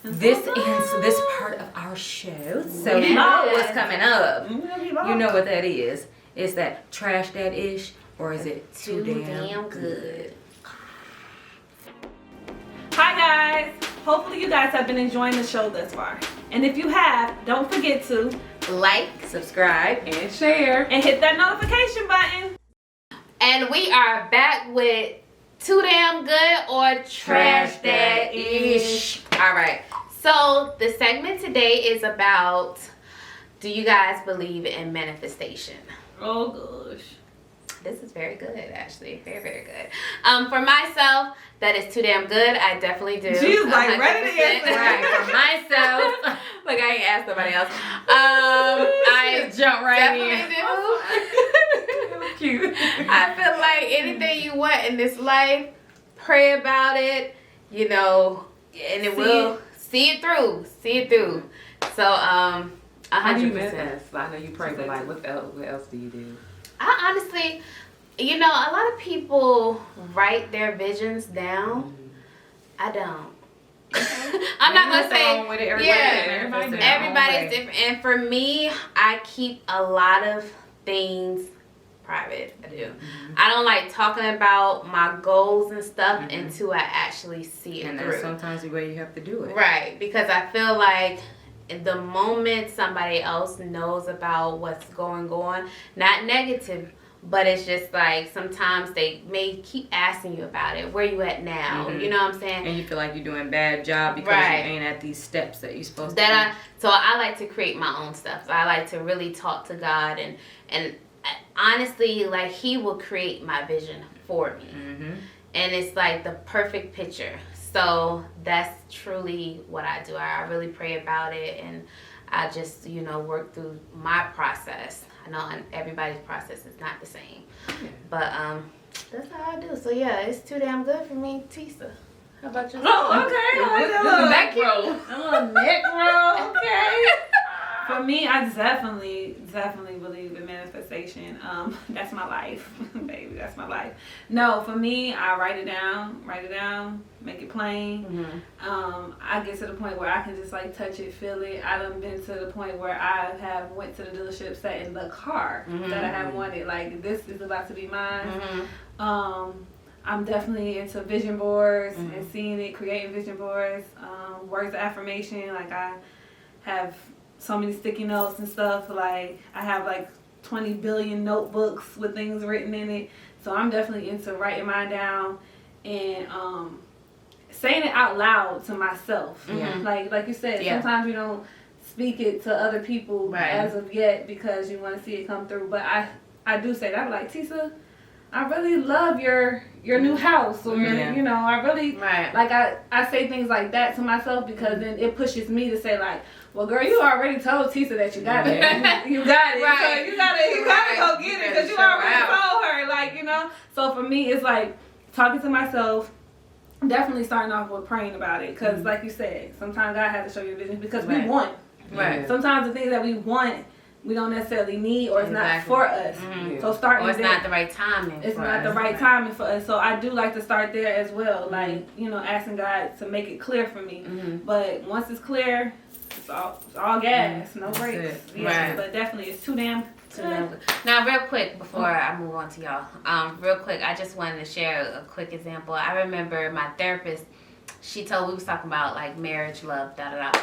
this ends this part of our show. So you know what's coming up. You know what that is. Is that trash that ish, or is it too damn good? Hi guys. Hopefully you guys have been enjoying the show thus far. And if you have, don't forget to like, subscribe, and share, and hit that notification button. And we are back with Too Damn Good or Trash That Ish. All right. So the segment today is about, do you guys believe in manifestation? Oh gosh. This is very good, actually. Very, very good. For myself, that is too damn good. I definitely do. She's like ready to answer. Right. For myself, look, I ain't asked nobody else. I jump right definitely do. Cute. I feel like anything you want in this life, pray about it, you know, and it will see it through. See it through. So, 100%. How do you manifest? I know you pray, but like, what else do you do? I honestly, you know, a lot of people write their visions down. I don't. I'm not gonna say. With it. Everybody's different, and for me, I keep a lot of things private. I do. I don't like talking about my goals and stuff until I actually see it and through. that's sometimes the way you have to do it. Right, because I feel like the moment somebody else knows about what's going on, not negative, but it's just like sometimes they may keep asking you about it. Where you at now? You know what I'm saying? And you feel like you're doing a bad job because you ain't at these steps that you're supposed to. So I like to create my own stuff. So I like to really talk to God, and honestly, like, He will create my vision for me, and it's like the perfect picture. So that's truly what I do. I really pray about it, and I just, you know, work through my process. I know everybody's process is not the same, but that's how I do. So yeah, it's too damn good for me, Tisa. How about yourself? Oh, okay. Neck roll. Oh, neck roll. Okay. For for me, I definitely believe in manifestation. That's my life, baby. That's my life. No, for me, I write it down, make it plain. I get to the point where I can just like touch it, feel it. I done been to the point where I have went to the dealership, sat in the car that I have wanted. Like, this is about to be mine. I'm definitely into vision boards and seeing it, creating vision boards, words of affirmation. Like, I have so many sticky notes and stuff. Like, I have like 20 billion notebooks with things written in it. So I'm definitely into writing mine down and saying it out loud to myself. Like you said, sometimes you don't speak it to other people as of yet because you want to see it come through. But I do say that. I'm like, Tisa, I really love your new house, or you know, I really like I say things like that to myself because then it pushes me to say like, well, girl, you already told Tisa that you got it. You got it. So you gotta go get it because you already told her, like, you know. So for me, it's like talking to myself. Definitely starting off with praying about it because, like you said, sometimes God has to show you a vision because we want. Sometimes the things that we want, we don't necessarily need, or it's not for us. So starting, or it's not the right timing. It's not the right timing for us. So I do like to start there as well, like, you know, asking God to make it clear for me. But once it's clear, it's all gas, no brakes. But definitely, it's too damn good. Now, real quick before I move on to y'all, real quick, I just wanted to share a quick example. I remember my therapist. We was talking about like marriage, love, da da da.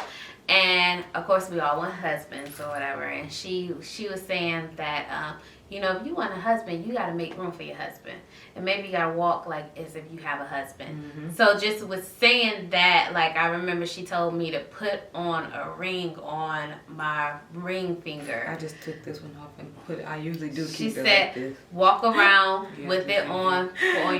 And of course, we all want husbands or whatever. And she was saying that, you know, if you want a husband, you got to make room for your husband. And maybe you got to walk like as if you have a husband. So just with saying that, like, I remember she told me to put on a ring on my ring finger. I just took this one off and put it. I usually do She keep it said, like this. walk around with it on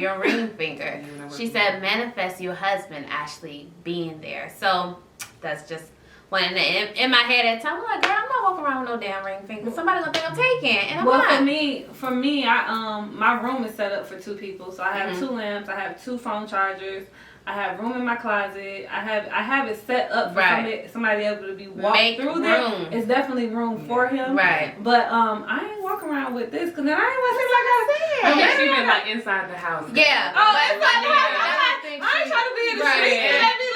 your ring finger. She said, manifest your husband actually being there. So that's just when in my head at the time, I'm like, girl, I'm not walking around with no damn ring finger. Somebody gonna think I'm taking, and I'm not. For me, I my room is set up for 2 people, so I have 2 lamps, I have 2 phone chargers, I have room in my closet, I have it set up for somebody able to be walked through there. It's definitely room for him. But I ain't walking around with this because then I ain't want to say I guess you meant like inside the house. Yeah. Oh, inside the house. I ain't trying to be in the street and let me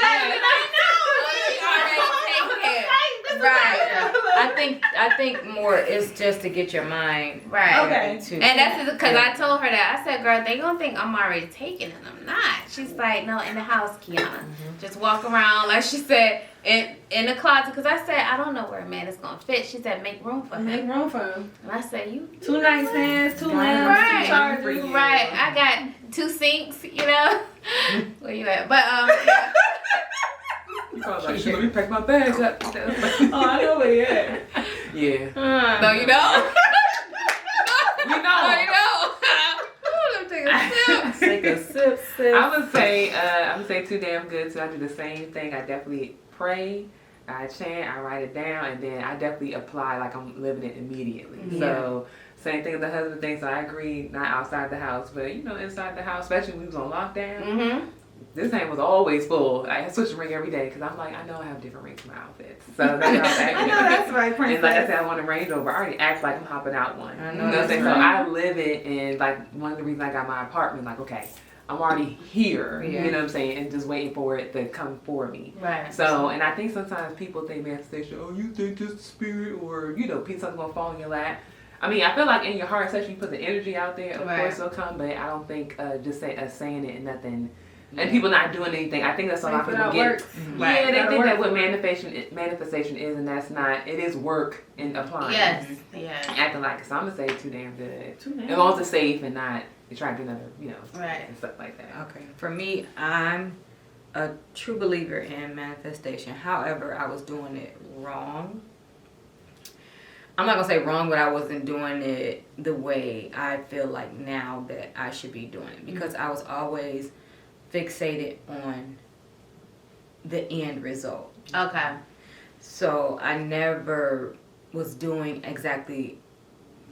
I think more is just to get your mind Okay. And that's because I told her that. I said, girl, they gonna think I'm already taken and I'm not. She's like, no, in the house, Kiana. Just walk around, like she said, in the closet. Because I said, I don't know where a man is gonna fit. She said, make room for him. Make room for him. And I said, 2 nightstands, 2 lamps, 2 chargers. Right. I got 2 sinks, you know. Where you at? But Like, let me pack my bags up. Oh, I know where you at. Yeah. no, you don't. You know. No, you don't. Let me take a sip. take a sip. I would say too damn good. So I do the same thing. I definitely pray, I chant, I write it down, and then I definitely apply like I'm living it immediately. So same thing with the husband thing. So I agree, not outside the house, but you know, inside the house, especially when we was on lockdown. This thing was always full. I switch the ring every day because I'm like, I know I have different rings for my outfits. So that's how I know that's right, Princess. And like I said, I want a Range Rover. I already act like I'm hopping out one. I know. You know what I'm saying? So I live it, and like one of the reasons I got my apartment, like, okay, I'm already here. You know what I'm saying? And just waiting for it to come for me. Right. So, and I think sometimes people think manifestation, oh, you think this is spirit, or, you know, something's going to fall in your lap. I mean, I feel like in your heart, especially you put the energy out there, of course it'll come, but I don't think just saying it and nothing. And people not doing anything. I think that's a lot of people get. Yeah, they think that what manifestation is, and that's not. It is work in applying. Yes. Yeah. Acting like it. So I'm gonna say too damn good. As long as it's safe and not you try to do another, you know, and stuff like that. Okay. For me, I'm a true believer in manifestation. However, I was doing it wrong. I'm not gonna say wrong, but I wasn't doing it the way I feel like now that I should be doing it, because I was always fixated on the end result. Okay. So I never was doing exactly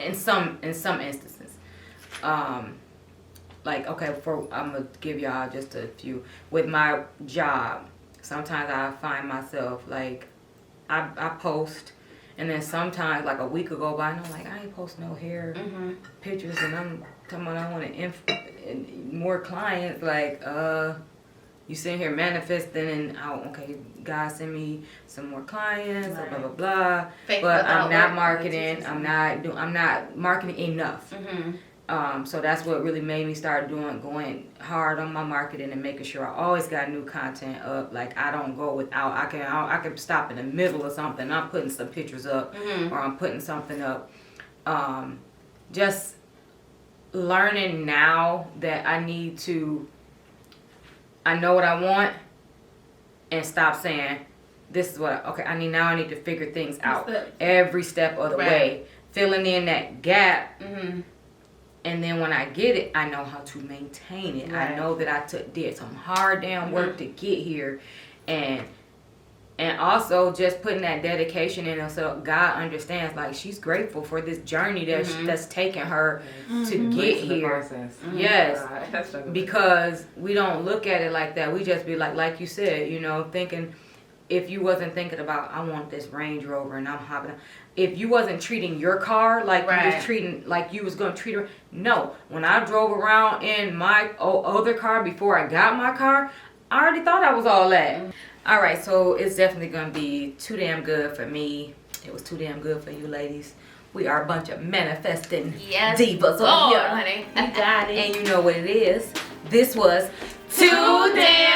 in some instances. Like, okay, I'm gonna give y'all just a few. With my job, sometimes I find myself like I post And then sometimes, like a week will go by, and I'm like, I ain't post no hair pictures, and I'm talking about I want to more clients. Like, you sitting here manifesting, and okay, God send me some more clients, blah blah blah. But I'm not marketing. I'm not marketing enough. So that's what really made me start going hard on my marketing and making sure I always got new content up. Like I don't go without. I can stop in the middle of something. I'm putting some pictures up, or I'm putting something up. Just learning now that I need to. I know what I want, and stop saying, "This is what." I need to figure things out every step of the way, filling in that gap. And then when I get it, I know how to maintain it. I know that I did some hard damn work to get here, and also just putting that dedication in, so God understands. Like she's grateful for this journey that's taken her to get here. Yes, because we don't look at it like that. We just be like you said, thinking. If you wasn't thinking about, I want this Range Rover and I'm hopping. If you wasn't treating your car like you was gonna treat her. No, when I drove around in my other car before I got my car, I already thought I was all that. All right, so it's definitely gonna be too damn good for me. It was too damn good for you ladies. We are a bunch of manifesting divas over here. Honey. You got it. And you know what it is. This was Too Damn